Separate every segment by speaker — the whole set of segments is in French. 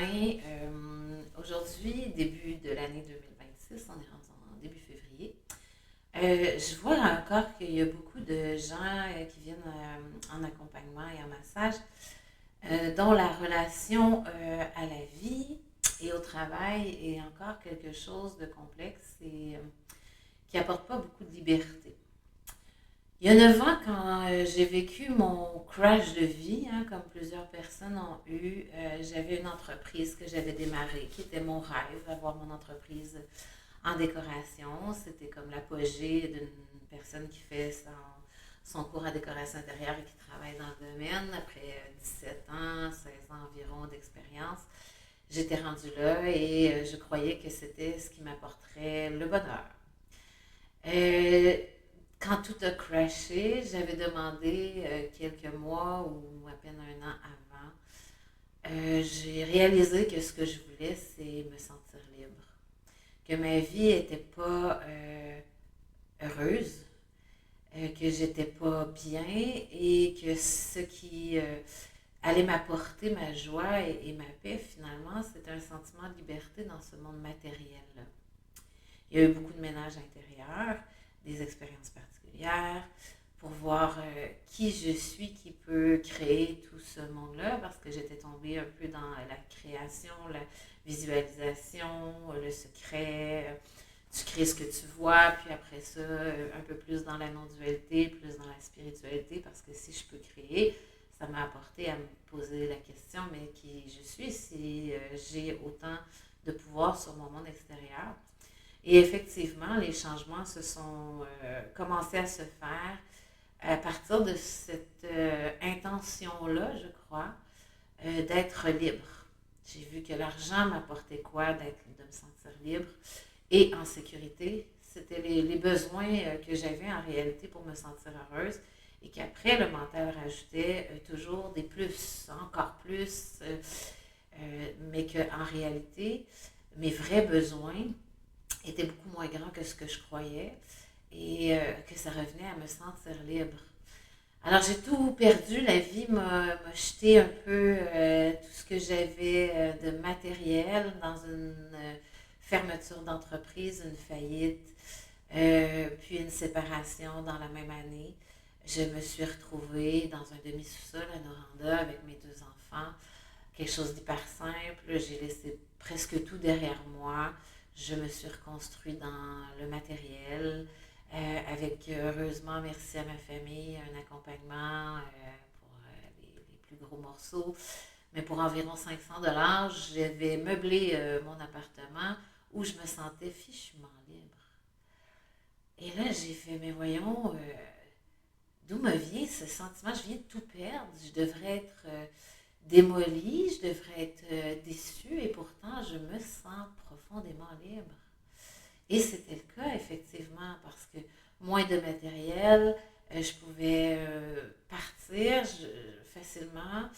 Speaker 1: bien. Aujourd'hui, début de l'année 2026, on est rendu en début février. Je vois encore qu'il y a beaucoup de gens qui viennent en accompagnement et en massage, dont la relation à la vie et au travail est encore quelque chose de complexe et qui apporte pas beaucoup de liberté. Il y a 9 ans, quand j'ai vécu mon crash de vie, hein, comme plusieurs personnes ont eu, j'avais une entreprise que j'avais démarrée, qui était mon rêve, avoir mon entreprise en décoration. C'était comme l'apogée d'une personne qui fait son cours en décoration intérieure et qui travaille dans le domaine. Après 17 ans, 16 ans environ d'expérience, j'étais rendue là et je croyais que c'était ce qui m'apporterait le bonheur. Euh, Quand tout a crashé, j'avais demandé quelques mois ou à peine un an avant, j'ai réalisé que ce que je voulais, c'est me sentir libre. Que ma vie n'était pas heureuse, que j'étais pas bien et que ce qui allait m'apporter ma joie et ma paix, finalement, c'était un sentiment de liberté dans ce monde matériel-là. Il y a eu beaucoup de ménage intérieur, des expériences particulières, pour voir qui je suis qui peut créer tout ce monde-là, parce que j'étais tombée un peu dans la création, la visualisation, le secret. Tu crées ce que tu vois, puis après ça, un peu plus dans la non-dualité, plus dans la spiritualité, parce que si je peux créer, ça m'a apporté à me poser la question, mais qui je suis si j'ai autant de pouvoir sur mon monde extérieur. Et effectivement, les changements se sont commencés à se faire à partir de cette intention-là, je crois, d'être libre. J'ai vu que l'argent m'apportait quoi de me sentir libre et en sécurité. C'était les besoins que j'avais en réalité pour me sentir heureuse et qu'après, le mental rajoutait toujours des plus, encore plus, mais qu'en réalité, mes vrais besoins était beaucoup moins grand que ce que je croyais et que ça revenait à me sentir libre. Alors j'ai tout perdu, la vie m'a jeté un peu tout ce que j'avais de matériel dans une fermeture d'entreprise, une faillite, puis une séparation dans la même année. Je me suis retrouvée dans un demi-sous-sol à Noranda avec mes deux enfants, quelque chose d'hyper simple. J'ai laissé presque tout derrière moi. Je me suis reconstruite dans le matériel, avec heureusement, merci à ma famille, un accompagnement pour les plus gros morceaux. Mais pour environ 500 $, j'avais meublé mon appartement où je me sentais fichement libre. Et là, j'ai fait, mais voyons, d'où me vient ce sentiment? Je viens de tout perdre. Je devrais être démolie, je devrais être déçue et pourtant je me sens profondément libre. Et c'était le cas effectivement parce que moins de matériel, je pouvais partir facilement,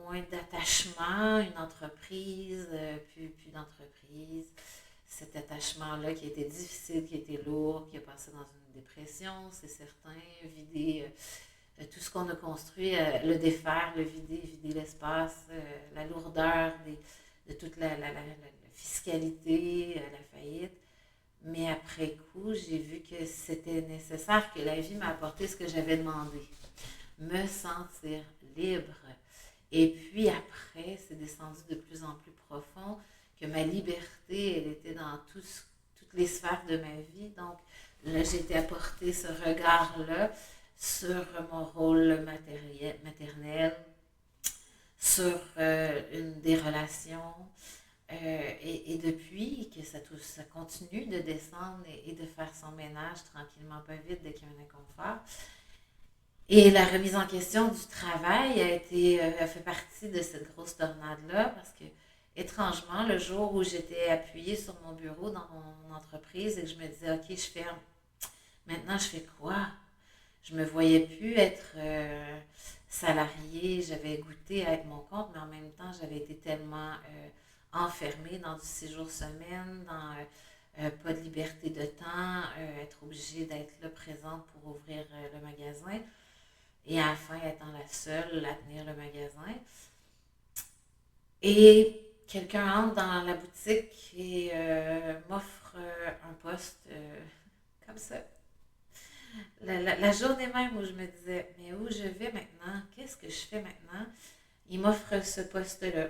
Speaker 1: moins d'attachement, une entreprise, plus d'entreprise. Cet attachement-là qui était difficile, qui était lourd, qui a passé dans une dépression, c'est certain, vider tout ce qu'on a construit, le défaire, le vider, vider l'espace, la lourdeur de toute la fiscalité, la faillite. Mais après coup, j'ai vu que c'était nécessaire, que la vie m'a apporté ce que j'avais demandé. Me sentir libre. Et puis après, c'est descendu de plus en plus profond, que ma liberté, elle était dans toutes les sphères de ma vie. Donc là, j'ai été apporter ce regard-là sur mon rôle maternel, sur une des relations. Et depuis que ça continue de descendre et de faire son ménage tranquillement, pas vite, dès qu'il y a un inconfort. Et la remise en question du travail a fait partie de cette grosse tornade-là parce que, étrangement, le jour où j'étais appuyée sur mon bureau dans mon entreprise et que je me disais, OK, je ferme, maintenant je fais quoi? Je me voyais plus être salariée, j'avais goûté à être mon compte, mais en même temps, j'avais été tellement enfermée dans du 6 jours semaine, dans pas de liberté de temps, être obligée d'être là présente pour ouvrir le magasin et à la fin étant la seule à tenir le magasin. Et quelqu'un entre dans la boutique et m'offre un poste comme ça. La journée même où je me disais, mais où je vais maintenant? Qu'est-ce que je fais maintenant? Il m'offre ce poste-là.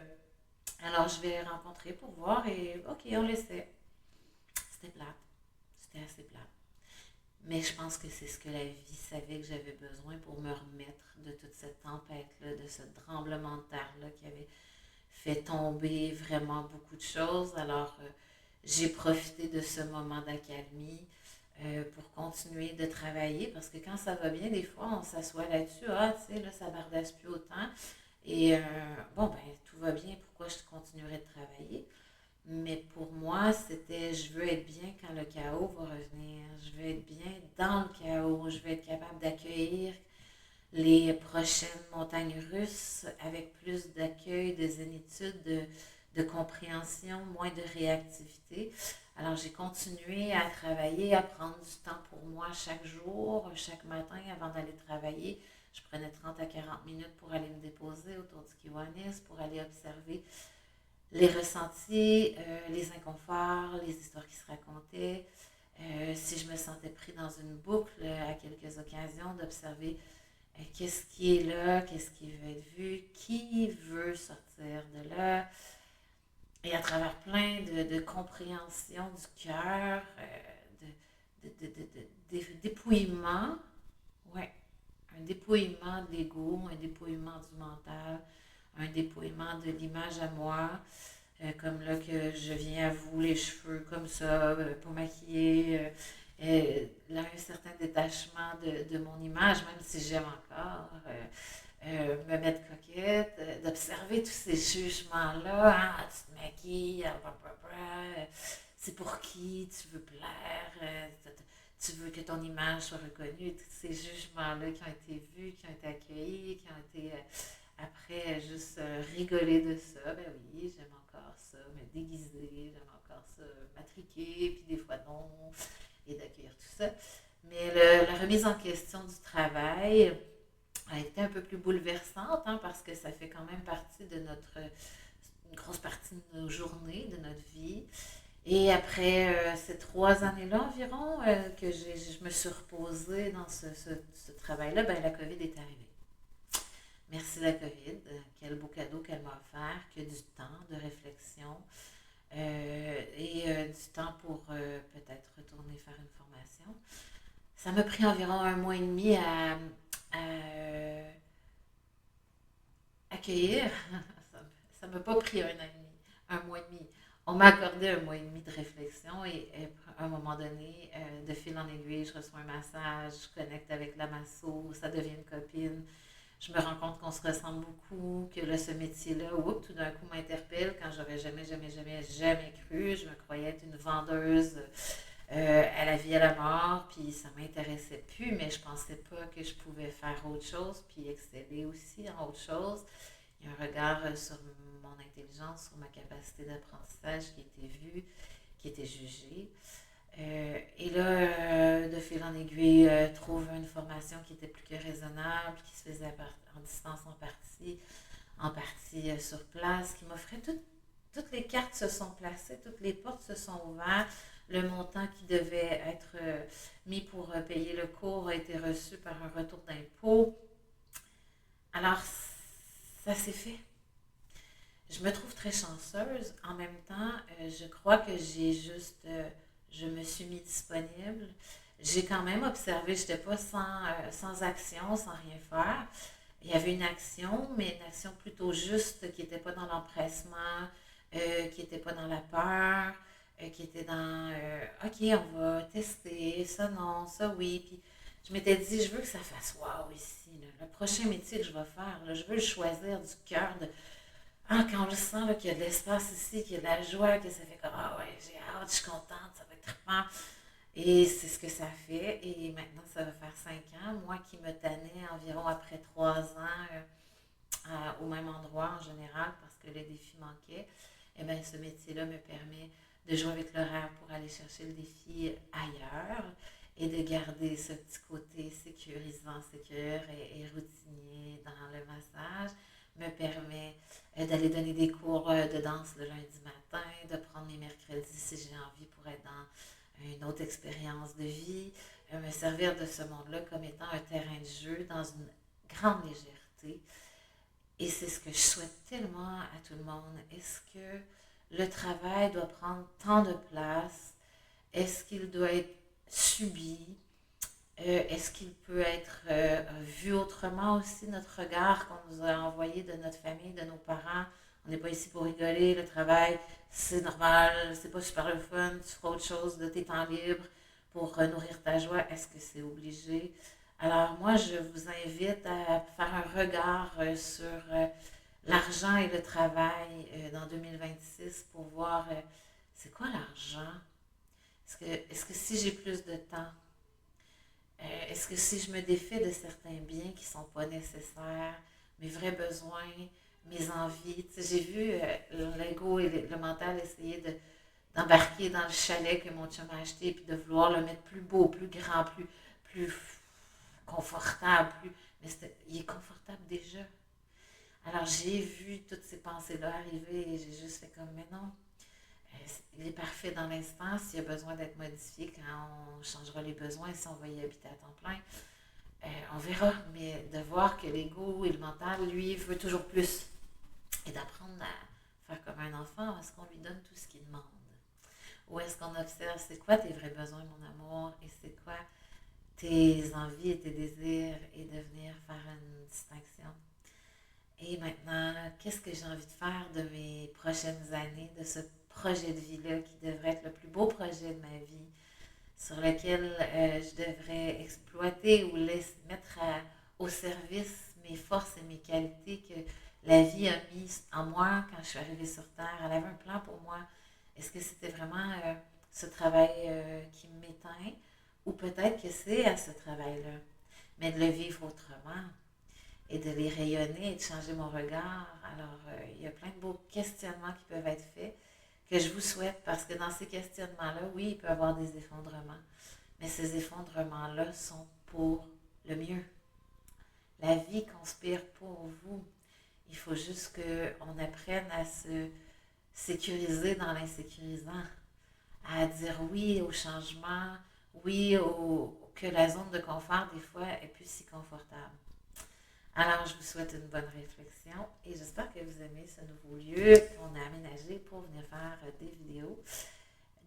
Speaker 1: Alors, je vais rencontrer pour voir et OK, on l'essaie. C'était plate. C'était assez plate. Mais je pense que c'est ce que la vie savait que j'avais besoin pour me remettre de toute cette tempête-là, de ce tremblement de terre-là qui avait fait tomber vraiment beaucoup de choses. Alors, j'ai profité de ce moment d'accalmie pour continuer de travailler parce que quand ça va bien, des fois, on s'assoit là-dessus. Ah, tu sais, là, ça bardasse plus autant. Et bon, ben, tout va bien, pourquoi je continuerai de travailler? Mais pour moi, c'était je veux être bien quand le chaos va revenir. Je veux être bien dans le chaos. Je veux être capable d'accueillir les prochaines montagnes russes avec plus d'accueil, de zénitude, de compréhension, moins de réactivité. Alors j'ai continué à travailler, à prendre du temps pour moi chaque jour, chaque matin avant d'aller travailler. Je prenais 30 à 40 minutes pour aller me déposer autour du Kiwanis, pour aller observer les ressentis, les inconforts, les histoires qui se racontaient. Si je me sentais pris dans une boucle à quelques occasions, d'observer qu'est-ce qui est là, qu'est-ce qui veut être vu, qui veut sortir de là. Et à travers plein de compréhension du cœur, dépouillement, ouais, un dépouillement de l'ego, un dépouillement du mental, un dépouillement de l'image à moi, comme là que je viens à vous les cheveux comme ça, pas maquillée, là un certain détachement de mon image, même si j'aime encore me mettre coquette, d'observer tous ces jugements-là, hein, ah, tu te maquilles, c'est pour qui tu veux plaire, tu veux que ton image soit reconnue, tous ces jugements-là qui ont été vus, qui ont été accueillis, qui ont été après, juste rigoler de ça. Ben oui, j'aime encore ça, me déguiser, j'aime encore ça, m'attriquer, puis des fois non, et d'accueillir tout ça. Mais la remise en question du travail a été un peu plus bouleversante, hein, parce que ça fait quand même partie de une grosse partie de nos journées, de notre vie. Et après ces 3 années-là environ je me suis reposée dans ce travail-là, ben, la COVID est arrivée. Merci la COVID. Quel beau cadeau qu'elle m'a offert, que du temps de réflexion et du temps pour peut-être retourner faire une formation. Ça m'a pris environ 1 mois et demi à accueillir. Ça ne m'a pas pris 1 an et demi, 1 mois et demi. On m'a accordé 1 mois et demi de réflexion et à un moment donné, de fil en aiguille, je reçois un massage, je connecte avec la masso, ça devient une copine. Je me rends compte qu'on se ressemble beaucoup, que là, ce métier-là, tout d'un coup m'interpelle quand j'aurais jamais, jamais, jamais, jamais cru. Je me croyais être une vendeuse à la vie, à la mort, puis ça m'intéressait plus, mais je pensais pas que je pouvais faire autre chose, puis exceller aussi en autre chose. Il y a un regard sur mon intelligence, sur ma capacité d'apprentissage qui était vu, qui était jugé. Et là, de fil en aiguille, trouve une formation qui était plus que raisonnable, qui se faisait en distance en partie sur place, qui m'offrait toutes les cartes se sont placées, toutes les portes se sont ouvertes. Le montant qui devait être mis pour payer le cours a été reçu par un retour d'impôt. Alors, ça s'est fait. Je me trouve très chanceuse. En même temps, je crois que je me suis mis disponible. J'ai quand même observé, je n'étais pas sans action, sans rien faire. Il y avait une action, mais une action plutôt juste, qui n'était pas dans l'empressement, qui n'était pas dans la peur, qui était dans OK, on va tester, ça non, ça oui. Puis je m'étais dit, je veux que ça fasse wow ici. Là. Le prochain métier que je vais faire, là, je veux le choisir du cœur, ah, quand je sens là, qu'il y a de l'espace ici, qu'il y a de la joie, que ça fait comme ah ouais, j'ai hâte, je suis contente, ça va être trippant. Et c'est ce que ça fait. Et maintenant, ça va faire 5 ans. Moi qui me tannais environ après 3 ans au même endroit en général parce que le défi manquait, eh bien, ce métier-là me permet de jouer avec l'horaire pour aller chercher le défi ailleurs et de garder ce petit côté sécurisant, sécure et routinier dans le massage, me permet d'aller donner des cours de danse le lundi matin, de prendre mes mercredis si j'ai envie pour être dans une autre expérience de vie, me servir de ce monde-là comme étant un terrain de jeu dans une grande légèreté. Et c'est ce que je souhaite tellement à tout le monde. Est-ce que le travail doit prendre tant de place? Est-ce qu'il doit être subi? Est-ce qu'il peut être vu autrement aussi, notre regard qu'on nous a envoyé de notre famille, de nos parents? On n'est pas ici pour rigoler, le travail, c'est normal, c'est pas super le fun, tu feras autre chose de tes temps libres pour nourrir ta joie. Est-ce que c'est obligé? Alors moi, je vous invite à faire un regard sur l'argent et le travail dans 2026 pour voir c'est quoi l'argent? Est-ce que si j'ai plus de temps, est-ce que si je me défais de certains biens qui ne sont pas nécessaires, mes vrais besoins, mes envies, j'ai vu l'ego et le mental essayer d'embarquer dans le chalet que mon chum a acheté puis de vouloir le mettre plus beau, plus grand, plus confortable, mais il est confortable déjà. Alors j'ai vu toutes ces pensées-là arriver et j'ai juste fait comme, mais non, il est parfait dans l'instant. S'il y a besoin d'être modifié quand on changera les besoins, si on va y habiter à temps plein, on verra. Mais de voir que l'ego et le mental, lui, veut toujours plus. Et d'apprendre à faire comme un enfant, est-ce qu'on lui donne tout ce qu'il demande? Ou est-ce qu'on observe, c'est quoi tes vrais besoins, mon amour, et c'est quoi tes envies et tes désirs, et de venir faire une distinction. Et maintenant, qu'est-ce que j'ai envie de faire de mes prochaines années, de ce projet de vie-là qui devrait être le plus beau projet de ma vie, sur lequel je devrais exploiter ou mettre au service mes forces et mes qualités que la vie a mis en moi quand je suis arrivée sur Terre. Elle avait un plan pour moi. Est-ce que c'était vraiment ce travail qui m'éteint ou peut-être que c'est à ce travail-là, mais de le vivre autrement et de les rayonner et de changer mon regard. Alors, il y a plein de beaux questionnements qui peuvent être faits que je vous souhaite parce que dans ces questionnements-là, oui, il peut y avoir des effondrements, mais ces effondrements-là sont pour le mieux. La vie conspire pour vous. Il faut juste qu'on apprenne à se sécuriser dans l'insécurisant, à dire oui au changement, oui que la zone de confort, des fois, est plus si confortable. Alors, je vous souhaite une bonne réflexion et j'espère que vous aimez ce nouveau lieu qu'on a aménagé pour venir faire des vidéos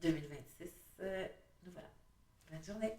Speaker 1: 2026. Nous voilà. Bonne journée!